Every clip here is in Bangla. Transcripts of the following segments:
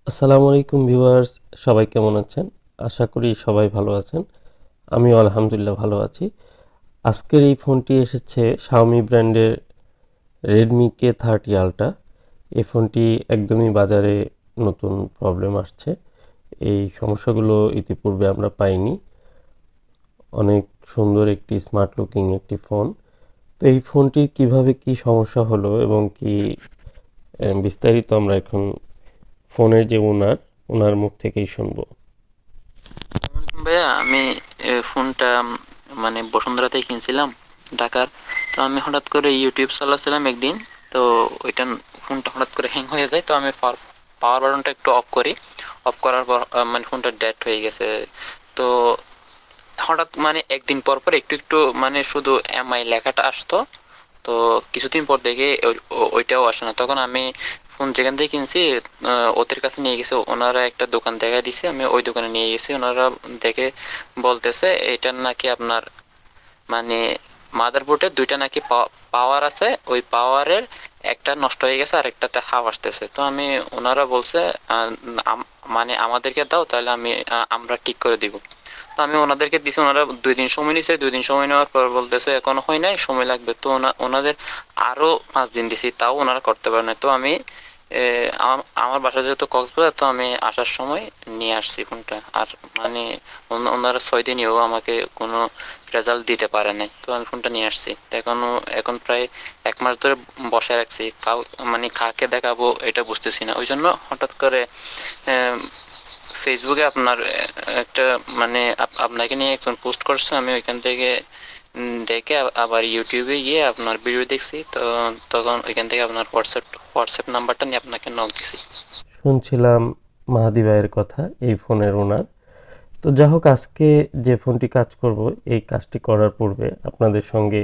আসসালামু আলাইকুম ভিউয়ার্স, সবাই কেমন আছেন? আশা করি সবাই ভালো আছেন। আমিও আলহামদুলিল্লাহ ভালো আছি। আজকের এই ফোনটি এসেছে Xiaomi ব্র্যান্ডের Redmi K30 ULTRA। এই ফোনটি একদমই বাজারে নতুন প্রবলেম আসছে। এই সমস্যাগুলো ইতিপূর্বে আমরা পাইনি। অনেক সুন্দর একটি স্মার্ট লুকিং একটি ফোন। তো এই ফোনটির কিভাবে কি সমস্যা হলো এবং কি বিস্তারিত আমরা এখন ফোনের যে ওনার মুখ থেকেই শুনবো। ভাইয়া আমি ফোনটা মানে বসুন্ধরাতেই কিনছিলাম ঢাকার। তো আমি হঠাৎ করে ইউটিউব চালাচ্ছিলাম একদিন। তো ওইটা ফোনটা হঠাৎ করে হ্যাং হয়ে যায়। তো আমি পাওয়ার বাটনটা একটু অফ করি। অফ করার পর মানে ফোনটা ডেড হয়ে গেছে। তো হঠাৎ মানে একদিন পর পর একটু একটু মানে শুধু এমআই লেখাটা আসতো। তো কিছুদিন পর দেখে ওইটাও আসে না। তখন আমি ফোন যেখান থেকে কিনছি ওদের কাছে নিয়ে গেছে। ওনারা একটা দোকান দেখা দিছে, আমি ওই দোকানে নিয়ে গেছি। ওনারা দেখে বলতেছে এটার নাকি আপনার মানে মাদারবোর্ডে দুইটা নাকি পাওয়ার আছে, ওই পাওয়ারের একটা নষ্ট হয়ে গেছে আর একটাতে হাফ আসতেছে। তো আমি ওনারা বলছে মানে আমাদেরকে দাও, তাহলে আমরা ঠিক করে দিব। তো আমি ওনাদেরকে দিছি। ওনারা 2 দিন সময় নিছে। 2 দিন সময় নেওয়ার পর বলতেছে এখনো হয় নাই, সময় লাগবে। তো ওনাদের আরো 5 দিন দিছি, তাও ওনারা করতে পারে না। তো আমি আমার বাসা যেহেতু কক্সবাজার, তো আমি আসার সময় নিয়ে আসছি ফোনটা। আর মানে ওনারা 6 দিনেও আমাকে কোনো রেজাল্ট দিতে পারে নাই। তো আমি ফোনটা নিয়ে আসছি। তো এখন প্রায় 1 মাস ধরে বসায় রাখছি। মানে কাকে দেখাবো এটা বুঝতেছি না। ওই জন্য হঠাৎ করে ফেসবুকে আপনার একটা মানে আপনাকে নিয়ে একজন পোস্ট করছে। আমি ওইখান থেকে দেখে আবার ইউটিউবে গিয়ে আপনার ভিডিও দেখছি। তো তখন ওইখান থেকে আপনার হোয়াটসঅ্যাপ নাম্বারটা নিয়ে আপনাকে নক দিছি। শুনছিলাম মাহাদি ভাইয়ের কথা, এই ফোনের ওনার। তো যা হোক, আজকে যে ফোনটি কাজ করব, এই কাজটি করার পূর্বে আপনাদের সঙ্গে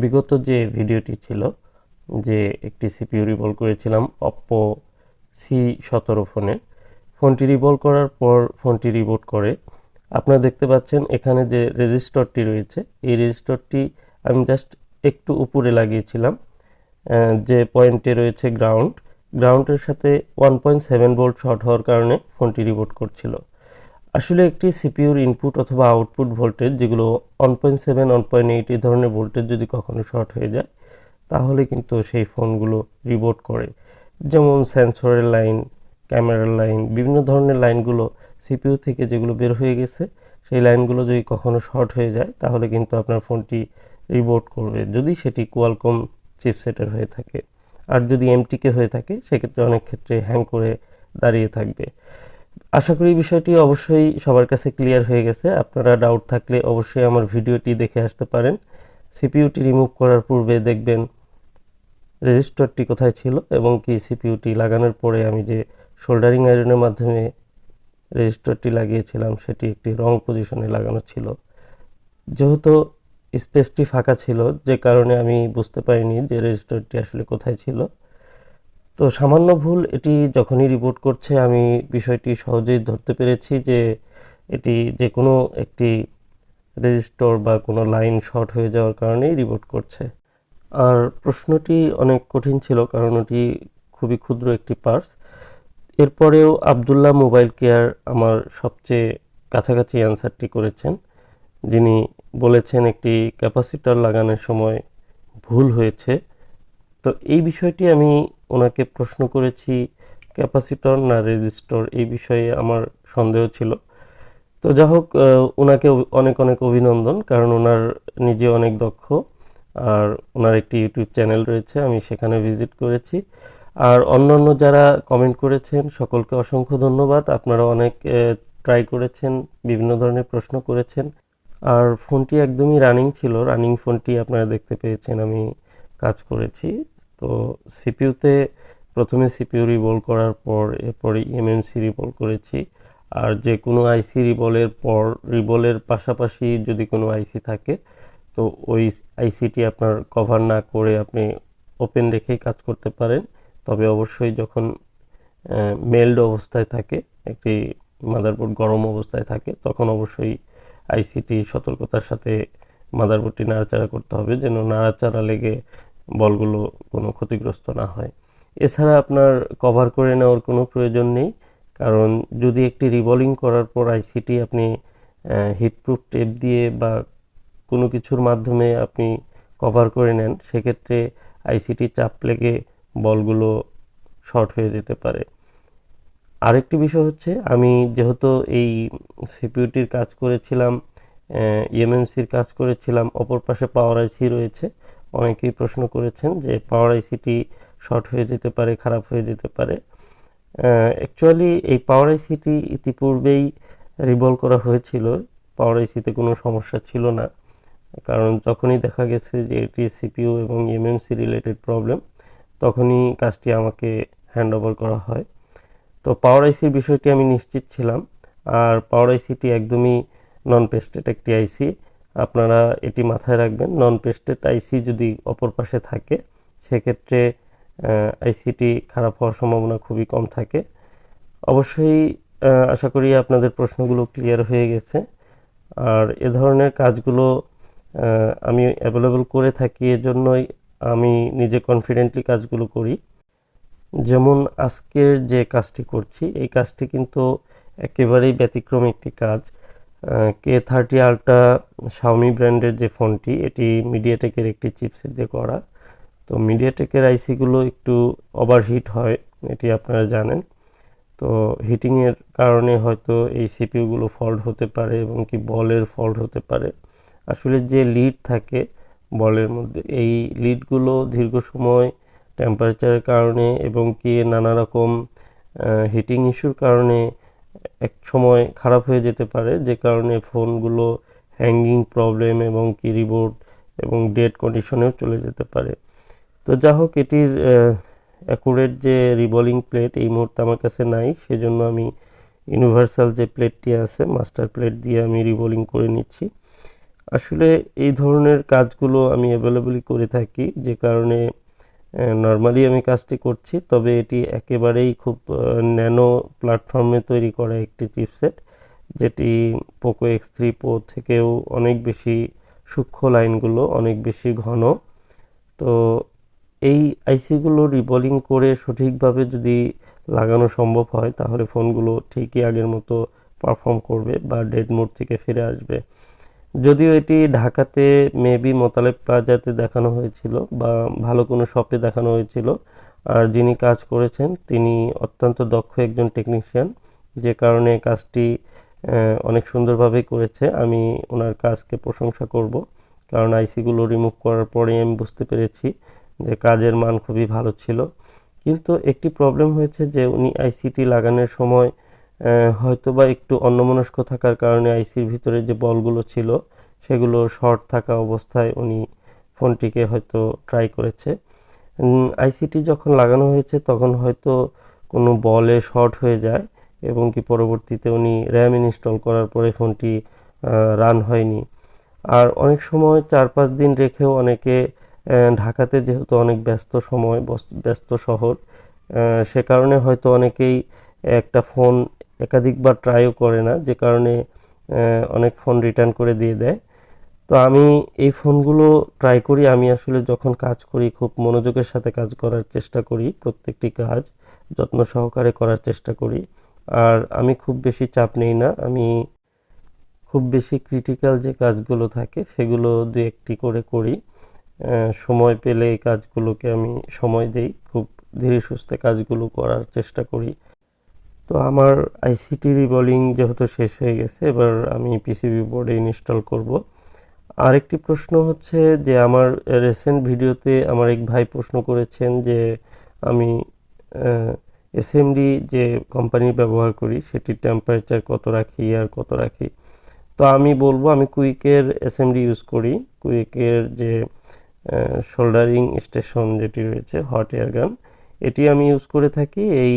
বিগত যে ভিডিওটি ছিল, যে একটি সিপিইউ রিভল করেছিলাম অপ্পো C17 ফোনটি রিভল করার পর ফোনটি রিবুট করে। আপনারা দেখতে পাচ্ছেন এখানে যে রেজিস্টরটি রয়েছে, এই রেজিস্টরটি আমি জাস্ট একটু উপরে লাগিয়েছিলাম। যে পয়েন্টে রয়েছে গ্রাউন্ডের সাথে 1.7 ভোল্ট শর্ট হওয়ার কারণে ফোনটি রিবুট করছিল। আসলে একটি সিপিইউর ইনপুট অথবা আউটপুট ভোল্টেজ, যেগুলো 1.7 1.8 এই ধরনের ভোল্টেজ যদি কখনো শর্ট হয়ে যায়, তাহলে কিন্তু সেই ফোনগুলো রিবুট করে। যেমন সেন্সরের লাইন, ক্যামেরার লাইন, বিভিন্ন ধরনের লাইনগুলো সিপিইউ থেকে যেগুলো বের হয়ে গেছে, সেই লাইনগুলো যদি কখনো শর্ট হয়ে যায়, তাহলে কিন্তু আপনার ফোনটি রিবুট করবে, যদি সেটি কোয়ালকম চিপসেটের হয়ে থাকে। আর যদি এমটিকে হয়ে থাকে, সেক্ষেত্রে অনেক ক্ষেত্রে হ্যাং করে দাঁড়িয়ে থাকবে। আশা করি বিষয়টি অবশ্যই সবার কাছে ক্লিয়ার হয়ে গেছে। আপনারা ডাউট থাকলে অবশ্যই আমার ভিডিওটি দেখে আসতে পারেন। সিপিইউটি রিমুভ করার পূর্বে দেখবেন রেজিস্টরটি কোথায় ছিল, এবং কি সিপিইউটি লাগানোর পরে আমি যে সোল্ডারিং আয়রনের মাধ্যমে রেজিস্টরটি লাগিয়েছিলাম, সেটি একটি রং পজিশনে লাগানো ছিল। যেহেতু স্পেসটি ফাঁকা ছিল, যে কারণে আমি বুঝতে পারিনি যে রেজিস্টরটি আসলে কোথায় ছিল। তো সামান্য ভুল, এটি যখনই রিপোর্ট করছে আমি বিষয়টি সহজেই ধরতে পেরেছি যে এটি যে কোনো একটি রেজিস্টর বা কোনো লাইন শর্ট হয়ে যাওয়ার কারণেই রিপোর্ট করছে। আর প্রশ্নটি অনেক কঠিন ছিল, কারণ ওটি খুবই ক্ষুদ্র একটি পার্টস। এরপরেও আবদুল্লাহ মোবাইল কেয়ার আমার সবচেয়ে কাছাকাছি অ্যান্সারটি করেছেন, যিনি বলেছেন একটি ক্যাপাসিটর লাগানোর সময় ভুল হয়েছে। তো এই বিষয়টি আমি ওনাকে প্রশ্ন করেছি, ক্যাপাসিটর না রেজিস্টর, এই বিষয়ে আমার সন্দেহ ছিল। তো যা হোক, ওনাকে অনেক অনেক অভিনন্দন, কারণ ওনার নিজে অনেক দক্ষ। আর ওনার একটি ইউটিউব চ্যানেল রয়েছে, আমি সেখানে ভিজিট করেছি। আর অন্যান্য যারা কমেন্ট করেছেন সকলকে অসংখ্য ধন্যবাদ। আপনারা অনেক ট্রাই করেছেন, বিভিন্ন ধরনের প্রশ্ন করেছেন। আর ফোনটি একদমই রানিং ছিল, রানিং ফোনটি আপনারা দেখতে পেয়েছেন আমি কাজ করেছি। তো সিপিইউতে প্রথমে সিপিইউ রিবল করার পর এরপরে এমএমসি রিবল করেছি। আর যে কোনো আইসি রিবলের পর, রিবলের পাশাপাশি যদি কোনো আইসি থাকে, তো ওই আইসিটি আপনার কভার না করে আপনি ওপেন রেখেই কাজ করতে পারেন। তবে অবশ্যই যখন মেল্ড অবস্থায় থাকে, একটি মাদারবোর্ড গরম অবস্থায় থাকে, তখন অবশ্যই আইসিটি সতর্কতার সাথে মাদারবোর্ডটি নাড়াচাড়া করতে হবে, যেন নাড়াচাড়া লেগে বলগুলো কোনো ক্ষতিগ্রস্ত না হয়। এছাড়া আপনার কভার করে নেওয়ার কোনো প্রয়োজন নেই। কারণ যদি একটি রিবলিং করার পর আইসিটি আপনি হিটপ্রুফ টেপ দিয়ে বা কোনো কিছুর মাধ্যমে আপনি কভার করে নেন, সেক্ষেত্রে আইসিটি চাপ লেগে বলগুলো শর্ট হয়ে যেতে পারে। আরেকটি বিষয় হচ্ছে, আমি যেহেতু এই সিপিইউটির কাজ করেছিলাম, ইএমএমসির কাজ করেছিলাম, অপর পাশে পাওয়ার আইসি রয়েছে। অনেকেই প্রশ্ন করেছেন যে পাওয়ার আইসিটি শর্ট হয়ে যেতে পারে, খারাপ হয়ে যেতে পারে। অ্যাকচুয়ালি এই পাওয়ার আইসিটি ইতিপূর্বেই রিভলভ করা হয়েছিল, পাওয়ার আইসিতে কোনো সমস্যা ছিল না। কারণ যখনই দেখা গেছে যে এটি সিপিইউ এবং ইএমএমসি রিলেটেড প্রবলেম, তখনই কাজটি আমাকে হ্যান্ড ওভার করা হয়। তো পাওয়ার আইসির বিষয়টি আমি নিশ্চিত ছিলাম। আর পাওয়ার আইসিটি একদমই নন পেস্টেড একটি আইসি। আপনারা এটি মাথায় রাখবেন, নন পেস্টেড আইসি যদি অপর পাশে থাকে, সেক্ষেত্রে আইসিটি খারাপ হওয়ার সম্ভাবনা খুবই কম থাকে। অবশ্যই আশা করি আপনাদের প্রশ্নগুলো ক্লিয়ার হয়ে গেছে। আর এ ধরনের কাজগুলো আমি অ্যাভেলেবল করে থাকি, এজন্যই আমি নিজে কনফিডেন্টলি কাজগুলো করি। যেমন আজকের যে কাজটি করছি, এই কাজটি কিন্তু একেবারেই ব্যতিক্রম একটি কাজ। K30 আলট্রা শাওমি ব্র্যান্ডের যে ফোনটি, এটি মিডিয়াটেকের একটি চিপসেট দিয়ে করা। তো মিডিয়াটেকের আইসিগুলো একটু ওভারহিট হয়, এটি আপনারা জানেন। তো হিটিংয়ের কারণে হয়তো এই সিপিইউগুলো ফল্ট হতে পারে এবং কি বলের ফল্ট হতে পারে। আসলে যে লিড থাকে বলের মধ্যে, এই লিডগুলো দীর্ঘ সময় টেম্পারেচারের কারণে এবং কি নানা রকম হিটিং ইস্যুর কারণে এক সময় খারাপ হয়ে যেতে পারে, যে কারণে ফোনগুলো হ্যাঙ্গিং প্রবলেম এবং কি রিবোট এবং ডেড কন্ডিশনেও চলে যেতে পারে। তো যা হোক, এটির অ্যাকুরেট যে রিবলিং প্লেট এই মুহূর্তে আমার কাছে নাই, সেজন্য আমি ইউনিভার্সাল যে প্লেটটি আছে, মাস্টার প্লেট দিয়ে আমি রিবলিং করে নিচ্ছি। আসলে এই ধরনের কাজগুলো আমি অ্যাভেলেবলই করে থাকি, যে কারণে নর্মালি আমি কাজটি করছি। তবে এটি একেবারেই খুব ন্যানো প্ল্যাটফর্মে তৈরি করা একটি চিপসেট, যেটি পোকো X3 Pro থেকেও অনেক বেশি সূক্ষ্ম, লাইনগুলো অনেক বেশি ঘন। তো এই আইসিগুলো রিবলিং করে সঠিকভাবে যদি লাগানো সম্ভব হয়, তাহলে ফোনগুলো ঠিকই আগের মতো পারফর্ম করবে বা ডেড মোড থেকে ফিরে আসবে। যদিও এটি ঢাকাতে মেবি মোতালেব প্লাজাতে দেখানো হয়েছিল বা ভালো কোনো শপে দেখানো হয়েছিল। আর যিনি কাজ করেছেন তিনি অত্যন্ত দক্ষ একজন টেকনিশিয়ান, যে কারণে কাজটি অনেক সুন্দরভাবেই করেছে। আমি ওনার কাজকে প্রশংসা করব, কারণ আইসিগুলো রিমুভ করার পরেই আমি বুঝতে পেরেছি যে কাজের মান খুবই ভালো ছিল। কিন্তু একটি প্রবলেম হয়েছে যে উনি আইসিটি লাগানোর সময় হয়তোবা একটু অন্যমনস্ক থাকার কারণে আইসির ভিতরে যে বলগুলো ছিল, সেগুলো শর্ট থাকা অবস্থায় উনি ফোনটিকে হয়তো ট্রাই করেছে। আইসিটি যখন লাগানো হয়েছে তখন হয়তো কোনো বলে শর্ট হয়ে যায় এবং কি পরবর্তীতে উনি র্যাম ইনস্টল করার পরে ফোনটি রান হয়নি। আর অনেক সময় 4-5 দিন রেখেও অনেকে, ঢাকাতে যেহেতু অনেক ব্যস্ত সময়, ব্যস্ত শহর, সে কারণে হয়তো অনেকেই একটা ফোন একাধিকবার ট্রাইও করে না, যে কারণে অনেক ফোন রিটার্ন করে দিয়ে দেয়। তো আমি এই ফোনগুলো ট্রাই করি। আমি আসলে যখন কাজ করি খুব মনোযোগের সাথে কাজ করার চেষ্টা করি, প্রত্যেকটি কাজ যত্ন সহকারে করার চেষ্টা করি। আর আমি খুব বেশি চাপ নেই না, আমি খুব বেশি ক্রিটিক্যাল যে কাজগুলো থাকে সেগুলো দু একটি করে করি। সময় পেলে এই কাজগুলোকে আমি সময় দেই, খুব ধীরে সুস্থে কাজগুলো করার চেষ্টা করি। তো আমার আইসিটি রিবলিং যেহেতু শেষ হয়ে গেছে, এবার আমি পিসিবি বোর্ডে ইনস্টল করব। আরেকটি প্রশ্ন হচ্ছে যে আমার রিসেন্ট ভিডিওতে আমার এক ভাই প্রশ্ন করেছেন যে আমি এসএমডি যে কোম্পানির ব্যবহার করি সেটির টেম্পারেচার কত রাখি আর কত রাখি। তো আমি বলবো, আমি কুইকের এসএমডি ইউজ করি। কুইকের যে সোল্ডারিং স্টেশন যেটি রয়েছে, হট এয়ার গান, এটি আমি ইউজ করে থাকি। এই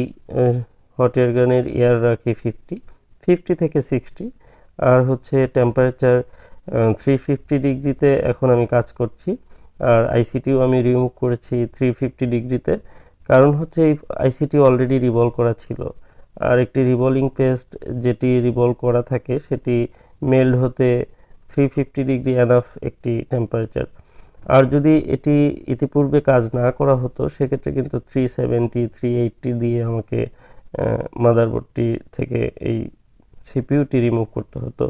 হট এয়ার গানের এয়ার রাখি 50 থেকে 60, আর হচ্ছে টেম্পারেচার 350 ডিগ্রিতে এখন আমি কাজ করছি। আর আইসিটিও আমি রিমুভ করেছি 350 ডিগ্রিতে, কারণ হচ্ছে এই আইসিটি অলরেডি রিভলভ করা ছিল। আর একটি রিভলিং পেস্ট যেটি রিভলভ করা থাকে সেটি মেল্ড হতে 350 ডিগ্রি এনাফ একটি টেম্পারেচার। আর যদি এটি ইতিপূর্বে কাজ না করা হতো, সেক্ষেত্রে কিন্তু 370 380 দিয়ে আমাকে মাদারবোর্ডটি থেকে এই সিপিইউটি রিমুভ করতে হতো।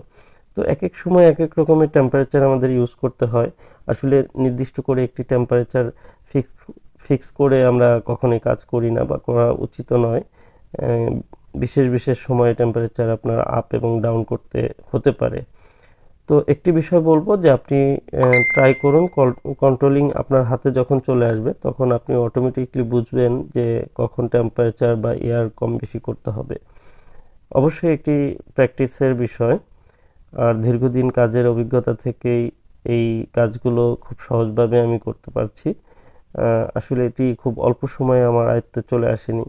তো এক এক সময় এক এক রকমের টেম্পারেচার আমাদের ইউজ করতে হয়। আসলে নির্দিষ্ট করে একটি টেম্পারেচার ফিক্স করে আমরা কখনোই কাজ করি না বা করা উচিত নয়। বিশেষ বিশেষ সময়ে টেম্পারেচার আপনার আপ এবং ডাউন করতে হতে পারে। তো একটি বিষয় বলবো যে আপনি ট্রাই করুন, কন্ট্রোলিং আপনার হাতে যখন চলে আসবে তখন আপনি অটোমেটিকলি বুঝবেন যে কখন টেম্পারেচার বা এয়ার কম বেশি করতে হবে। অবশ্যই একটি প্র্যাকটিসের বিষয়, আর দীর্ঘদিন কাজের অভিজ্ঞতা থেকেই এই কাজগুলো খুব সহজভাবে আমি করতে পারছি। আসলে এটি খুব অল্প সময়ে আমার আয়ত্তে চলে আসেনি।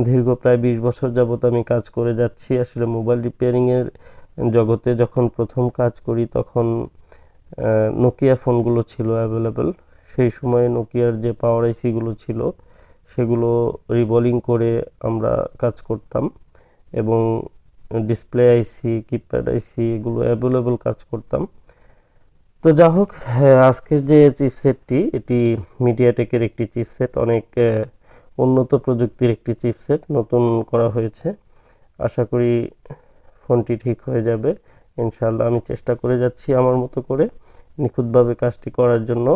দীর্ঘ প্রায় 20 বছর যাবত আমি কাজ করে যাচ্ছি। আসলে মোবাইল রিপেয়ারিংয়ের জগতে যখন প্রথম কাজ করি তখন নোকিয়া ফোনগুলো ছিল অ্যাভেলেবেল। সেই সময়ে নোকিয়ার যে পাওয়ার আইসিগুলো ছিল সেগুলো রিবলিং করে আমরা কাজ করতাম এবং ডিসপ্লে আইসি, কিপ্যাড আইসি এগুলো অ্যাভেলেবল কাজ করতাম। তো যা হোক, আজকের যে চিপসেটটি এটি মিডিয়াটেকের একটি চিপসেট, অনেক উন্নত প্রযুক্তির একটি চিপসেট নতুন করা হয়েছে। আশা করি ফোনটি ঠিক হয়ে যাবে ইনশাআল্লাহ। আমি চেষ্টা করে যাচ্ছি আমার মতো করে নিখুঁতভাবে কাজটি করার জন্য।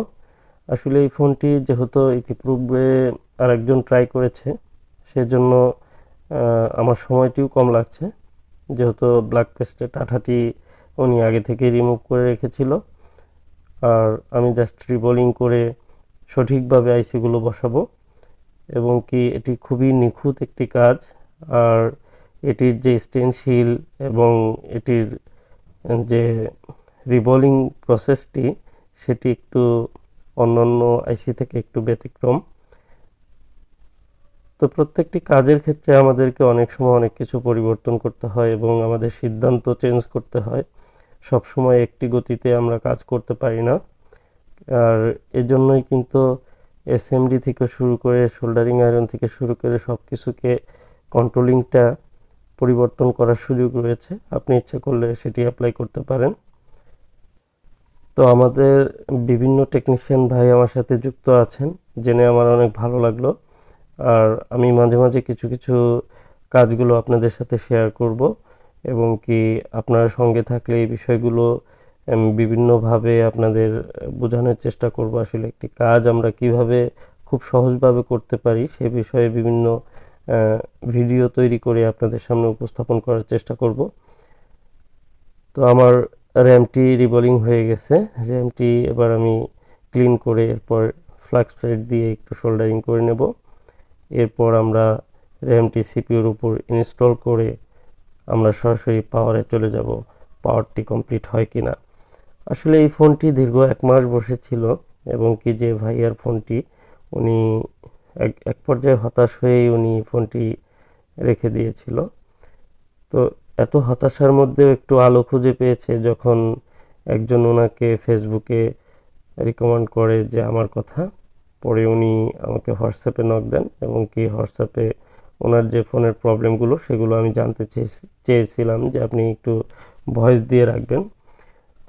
আসলে এই ফোনটি যেহেতু ইতিপূর্বে আরেকজন ট্রাই করেছে সেজন্য আমার সময়টিও কম লাগছে, যেহেতু ব্ল্যাক পেস্টের আঠাটি উনি আগে থেকে রিমুভ করে রেখেছিল আর আমি জাস্ট রিবোলিং করে সঠিকভাবে আইসিগুলো বসাবো। এবং কি এটি খুবই নিখুঁত একটি কাজ, আর এটির যে স্টেনশিল এবং এটির যে রিবোলিং প্রসেসটি সেটি একটু অন্যান্য আইসি থেকে একটু ব্যতিক্রম। তো প্রত্যেকটি কাজের ক্ষেত্রে আমাদেরকে অনেক সময় অনেক কিছু পরিবর্তন করতে হয় এবং আমাদের সিদ্ধান্ত চেঞ্জ করতে হয়। সব সময় একটি গতিতে আমরা কাজ করতে পারি না, আর এজন্যই কিন্তু এসএমডি থেকে শুরু করে সোল্ডারিং আয়রন থেকে শুরু করে সব কিছুকে কন্ট্রোলিংটা পরিবর্তন করার সুযোগ রয়েছে। আপনি ইচ্ছে করলে সেটি অ্যাপ্লাই করতে পারেন। তো আমাদের বিভিন্ন টেকনিশিয়ান ভাই আমার সাথে যুক্ত আছেন, জেনে আমার অনেক ভালো লাগলো। আর আমি মাঝে মাঝে কিছু কিছু কাজগুলো আপনাদের সাথে শেয়ার করব এবং কি আপনার সঙ্গে থাকলে এই বিষয়গুলো বিভিন্নভাবে আপনাদের বোঝানোর চেষ্টা করব। আসলে একটি কাজ আমরা কিভাবে খুব সহজভাবে করতে পারি সে বিষয়ে বিভিন্ন ভিডিও তৈরি করে আপনাদের সামনে উপস্থাপন করার চেষ্টা করব। তো আমার র্যামটি রিবোলিং হয়ে গেছে। র্যামটি এবার আমি ক্লিন করে এরপর ফ্লাক্স প্লেট দিয়ে একটু সোল্ডারিং করে নেব। এরপর আমরা র্যামটি সিপিইউর উপর ইনস্টল করে আমরা সরাসরি পাওয়ারে চলে যাব, পাওয়ারটি কমপ্লিট হয় কিনা। আসলে এই ফোনটি দীর্ঘ 1 মাস বসেছিল এবং কি যে ভাইয়ার ফোনটি উনি এক পর্যায়ে হতাশ হয়েই উনি ফোনটি রেখে দিয়েছিল। তো এত হতাশার মধ্যেও একটু আলো খুঁজে পেয়েছে যখন একজন ওনাকে ফেসবুকে রিকমেন্ড করে যে আমার কথা, পরে উনি আমাকে হোয়াটসঅ্যাপে নক দেন এবং কি হোয়াটসঅ্যাপে ওনার যে ফোনের প্রবলেমগুলো সেগুলো আমি জানতে চেয়েছিলাম যে আপনি একটু ভয়েস দিয়ে রাখবেন।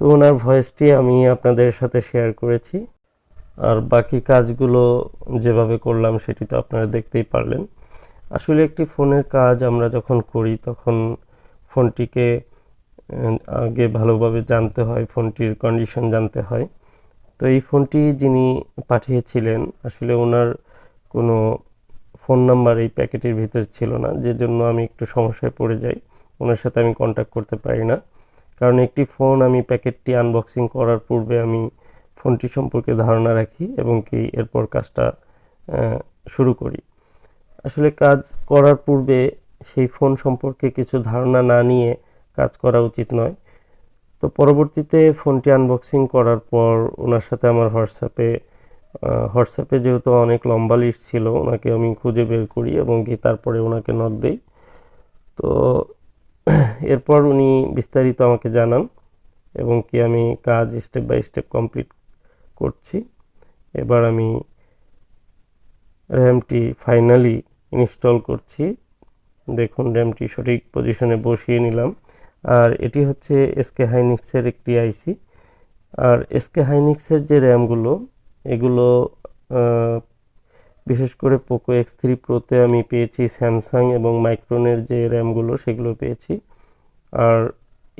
তো ওনার ভয়েসটি আমি আপনাদের সাথে শেয়ার করেছি, আর বাকি কাজগুলো যেভাবে করলাম সেটি তো আপনারা দেখতেই পারলেন। আসলে একটি ফোনের কাজ আমরা যখন করি তখন ফোনটিকে আগে ভালোভাবে জানতে হয়, ফোনটির কন্ডিশন জানতে হয়। তো এই ফোনটি যিনি পাঠিয়েছিলেন আসলে ওনার কোনো ফোন নাম্বার এই প্যাকেটের ভিতরে ছিল না, যে জন্য আমি একটু সমস্যায় পড়ে যাই, ওনার সাথে আমি কন্ট্যাক্ট করতে পারি না। কারণ একটি ফোন আমি প্যাকেটটি আনবক্সিং করার পূর্বে আমি ফোনটি সম্পর্কে ধারণা রাখি এবং কি এরপর কাজটা শুরু করি। আসলে কাজ করার পূর্বে সেই ফোন সম্পর্কে কিছু ধারণা না নিয়ে কাজ করা উচিত নয়। তো পরবর্তীতে ফোনটি আনবক্সিং করার পর ওনার সাথে আমার হোয়াটসঅ্যাপে যেহেতু অনেক লম্বা লিস্ট ছিল, ওনাকে আমি খুঁজে বের করি এবং কি তারপরে ওনাকে নক দেই। তো এরপর উনি বিস্তারিত আমাকে জানান এবং কি আমি কাজ স্টেপ বাই স্টেপ কমপ্লিট করছি। এবার আমি র্যামটি ফাইনালি ইনস্টল করছি। দেখুন র্যামটি সঠিক পজিশনে বসিয়ে নিলাম। আর এটি হচ্ছে এসকে হাইনিক্সের একটি আইসি। আর এসকে হাইনিক্সের যে র্যামগুলো এগুলো বিশেষ করে পোকো X3 প্রোতে আমি পেয়েছি স্যামসাং এবং মাইক্রনের যে র্যামগুলো সেগুলো পেয়েছি। আর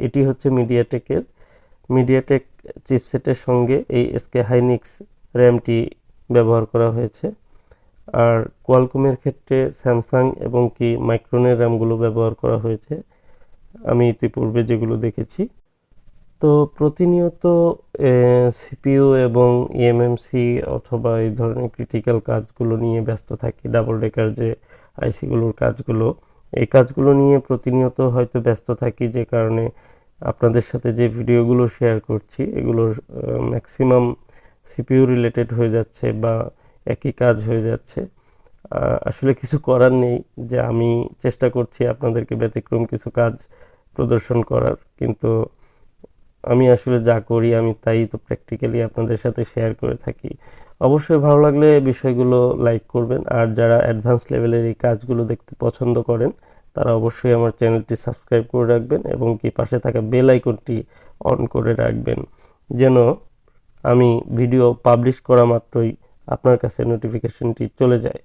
এটি হচ্ছে মিডিয়াটেক চিপসেটের সঙ্গে এই এসকে হাইনিক্স র্যামটি ব্যবহার করা হয়েছে। আর কোয়ালকমের ক্ষেত্রে স্যামসাং এবং কি মাইক্রনের র্যামগুলো ব্যবহার করা হয়েছে আমি ইতিপূর্বে যেগুলো দেখেছি। তো প্রতিনিয়ত সিপিইউ এবং ইএমএমসি অথবা এই ধরনের ক্রিটিক্যাল কাজগুলো নিয়ে ব্যস্ত থাকি, ডাবল ডেকার যে আইসিগুলোর কাজগুলো, এই কাজগুলো নিয়ে প্রতিনিয়ত হয়তো ব্যস্ত থাকি, যে কারণে আপনাদের সাথে যে ভিডিওগুলো শেয়ার করছি এগুলোর ম্যাক্সিমাম সিপিইউ রিলেটেড হয়ে যাচ্ছে বা একই কাজ হয়ে যাচ্ছে। আসলে কিছু করার নেই, যে আমি চেষ্টা করছি আপনাদেরকে ব্যতিক্রম কিছু কাজ প্রদর্শন করার, কিন্তু আমি আসলে যা করি আমি তাই তো প্র্যাকটিক্যালি আপনাদের সাথে শেয়ার করে থাকি। অবশ্যই ভালো লাগলে বিষয়গুলো লাইক করবেন, আর যারা অ্যাডভান্স লেভেলের এই কাজগুলো দেখতে পছন্দ করেন তারা অবশ্যই আমার চ্যানেলটি সাবস্ক্রাইব করে রাখবেন এবং কি পাশে থাকা বেল আইকনটি অন করে রাখবেন, যেন আমি ভিডিও পাবলিশ করা মাত্রই আপনার কাছে নোটিফিকেশনটি চলে যায়।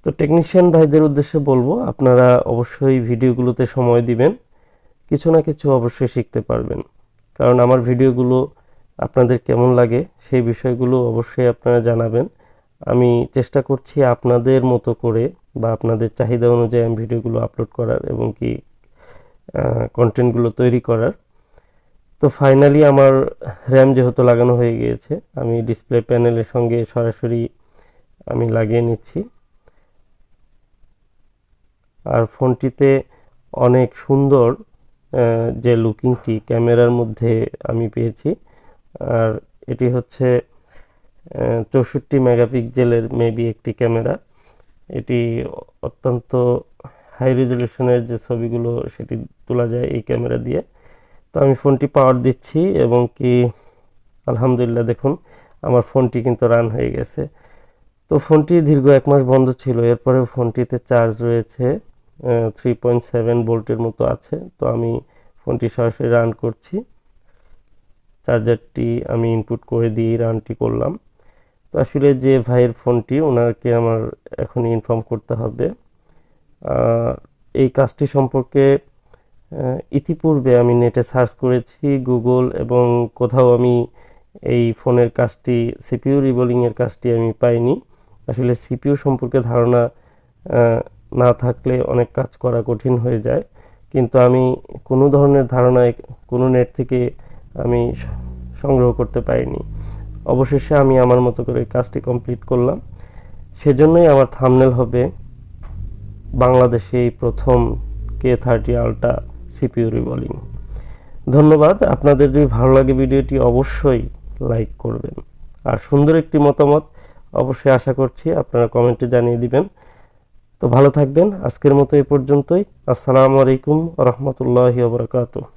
তো টেকনিশিয়ান ভাইদের উদ্দেশ্যে বলবো, আপনারা অবশ্যই ভিডিওগুলোতে সময় দিবেন, কিছু না কিছু অবশ্যই শিখতে পারবেন। কারণ আমার ভিডিওগুলো আপনাদের কেমন লাগে সেই বিষয়গুলো অবশ্যই আপনারা জানাবেন। আমি চেষ্টা করছি আপনাদের মতো করে বা আপনাদের চাহিদা অনুযায়ী আমি ভিডিওগুলো আপলোড করার এবং কি কন্টেন্টগুলো তৈরি করার। তো ফাইনালি আমার র্যাম যেহেতু লাগানো হয়ে গিয়েছে, আমি ডিসপ্লে প্যানেলের সঙ্গে সরাসরি আমি লাগিয়ে নিচ্ছি। আর ফোনটিতে অনেক সুন্দর যে লুকিংটি ক্যামেরার মধ্যে আমি পেয়েছি, আর এটি হচ্ছে 64 মেগাপিক্সেলের মেবি একটি ক্যামেরা। এটি অত্যন্ত হাই রেজলিউশনের যে ছবিগুলো সেটি তোলা যায় এই ক্যামেরা দিয়ে। তো আমি ফোনটি পাওয়ার দিচ্ছি এবং কি আলহামদুলিল্লাহ দেখুন আমার ফোনটি কিন্তু রান হয়ে গেছে। তো ফোনটি দীর্ঘ 1 মাস বন্ধ ছিল, এরপরেও ফোনটিতে চার্জ রয়েছে 3.7 ভোল্টের মতো আছে। তো আমি ফোনটি সরাসরি রান করছি, চার্জারটি আমি ইনপুট করে দিয়ে রানটি করলাম। তো আসলে যে ভাইয়ের ফোনটি, ওনাকে আমার এখন ইনফর্ম করতে হবে। এই কাজটি সম্পর্কে ইতিপূর্বে আমি নেটে সার্চ করেছি, গুগল, এবং কোথাও আমি এই ফোনের কাজটি সিপিইউ রিবোলিংয়ের কাজটি আমি পাইনি। আসলে সিপিইউ সম্পর্কে ধারণা না থাকলে অনেক কাজ করা কঠিন হয়ে যায়, কিন্তু আমি কোনো ধরনের ধারণা কোনো নেট থেকে আমি সংগ্রহ করতে পারিনি। অবশেষে আমি আমার মতো করে কাজটি কমপ্লিট করলাম। সেজন্যই আমার থাম্বনেল হবে বাংলাদেশে এই প্রথম K30 আলট্রা সিপিইউ রিবোলিং। ধন্যবাদ। আপনাদের যদি ভালো লাগে ভিডিওটি অবশ্যই লাইক করবেন, আর সুন্দর একটি মতামত অবশ্যই আশা করছি আপনারা কমেন্টে জানিয়ে দিবেন। তো ভালো থাকবেন, আজকের মতো এই পর্যন্তই। আসসালামু আলাইকুম ওয়া রাহমাতুল্লাহি ওয়া বারাকাতুহু।